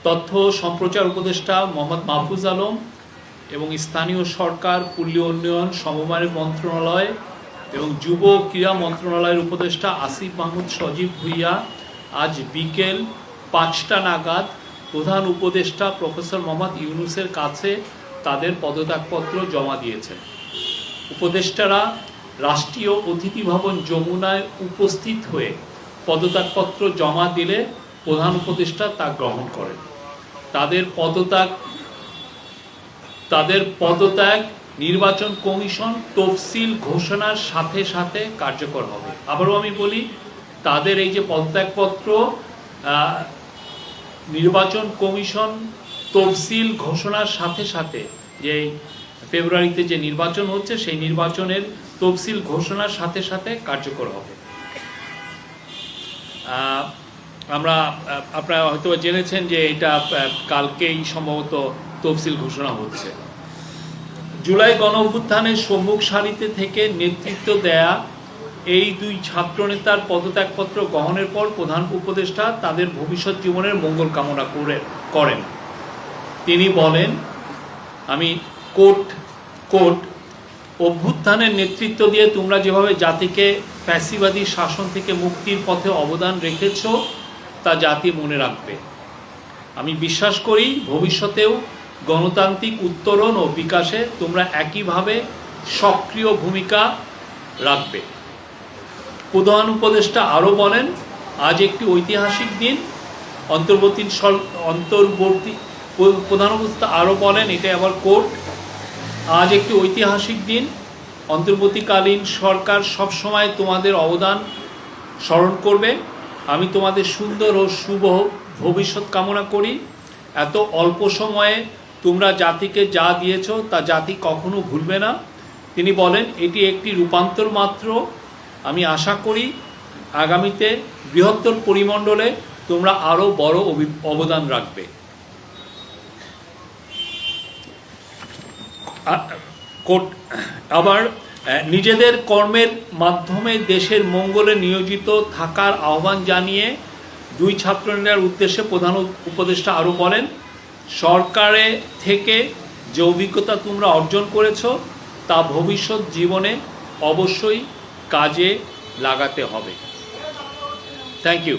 তথ্য সম্প্রচার উপদেষ্টা মোহাম্মদ মাহফুজ আলম এবং স্থানীয় সরকার, পল্লী উন্নয়ন, সমবায় মন্ত্রণালয় এবং যুব ক্রীড়া মন্ত্রণালয়ের উপদেষ্টা আসিফ মাহমুদ সজীব ভুঁইয়া আজ বিকেল 5টা নাগাদ প্রধান উপদেষ্টা প্রফেসর মোহাম্মদ ইউনূসের কাছে তাদের পদত্যাগপত্র জমা দিয়েছেন। উপদেষ্টারা রাষ্ট্রীয় অতিথি ভবন যমুনায় উপস্থিত হয়ে পদত্যাগপত্র জমা দিলে প্রধান উপদেষ্টা তা গ্রহণ করেন। তাদের পদত্যাগ নির্বাচন কমিশন তফসিল ঘোষণার সাথে সাথে কার্যকর হবে। আবারও আমি বলি, তাদের এই যে পদত্যাগপত্র নির্বাচন কমিশন তফসিল ঘোষণার সাথে সাথে, যে ফেব্রুয়ারিতে যে নির্বাচন হচ্ছে সেই নির্বাচনের তফসিল ঘোষণার সাথে সাথে কার্যকর হবে। আপনারা হয়তো জেনেছেন যে এটা কালকেই সম্ভবত তফসিল ঘোষণা হচ্ছে। জুলাই গণ অভ্যুত্থানের সম্মুখ সারিতে থেকে নেতৃত্ব দেয়া এই দুই ছাত্রনেতার পদত্যাগপত্র গ্রহণের পর প্রধান উপদেষ্টা তাদের ভবিষ্যৎ জীবনের মঙ্গল কামনা করেন। তিনি বলেন, আমি কোট অভ্যুত্থানের নেতৃত্ব দিয়ে তোমরা যেভাবে জাতিকে ফ্যাসিবাদী শাসন থেকে মুক্তির পথে অবদান রেখেছ তা জাতি মনে রাখবে। আমি বিশ্বাস করি ভবিষ্যতেও গণতান্ত্রিক উত্তরণ ও বিকাশে তোমরা একইভাবে সক্রিয় ভূমিকা রাখবে। প্রধান উপদেষ্টা আরও বলেন, আজ একটি ঐতিহাসিক দিন। প্রধান উপদেষ্টা আরও বলেন, এটা আবার কোর্ট, আজ একটি ঐতিহাসিক দিন। অন্তর্বর্তীকালীন সরকার সবসময় তোমাদের অবদান স্মরণ করবে। আমি তোমাদের সুন্দর ও শুভ ভবিষ্যৎ কামনা করি। এত অল্প সময়ে তোমরা জাতিকে যা দিয়েছ তা জাতি কখনো ভুলবে না। তিনি বলেন, এটি একটি রূপান্তর মাত্র। আমি আশা করি আগামীতে বৃহত্তর পরিমণ্ডলে তোমরা আরও বড় অবদান রাখবে। আবার নিজেদের কর্মের মাধ্যমে দেশের মঙ্গলে নিয়োজিত থাকার আহ্বান জানিয়ে দুই ছাত্রনেতার উদ্দেশ্যে প্রধান উপদেষ্টা আরও বলেন, সরকারে থেকে যে অভিজ্ঞতা তোমরা অর্জন করেছ তা ভবিষ্যৎ জীবনে অবশ্যই কাজে লাগাতে হবে। Thank you.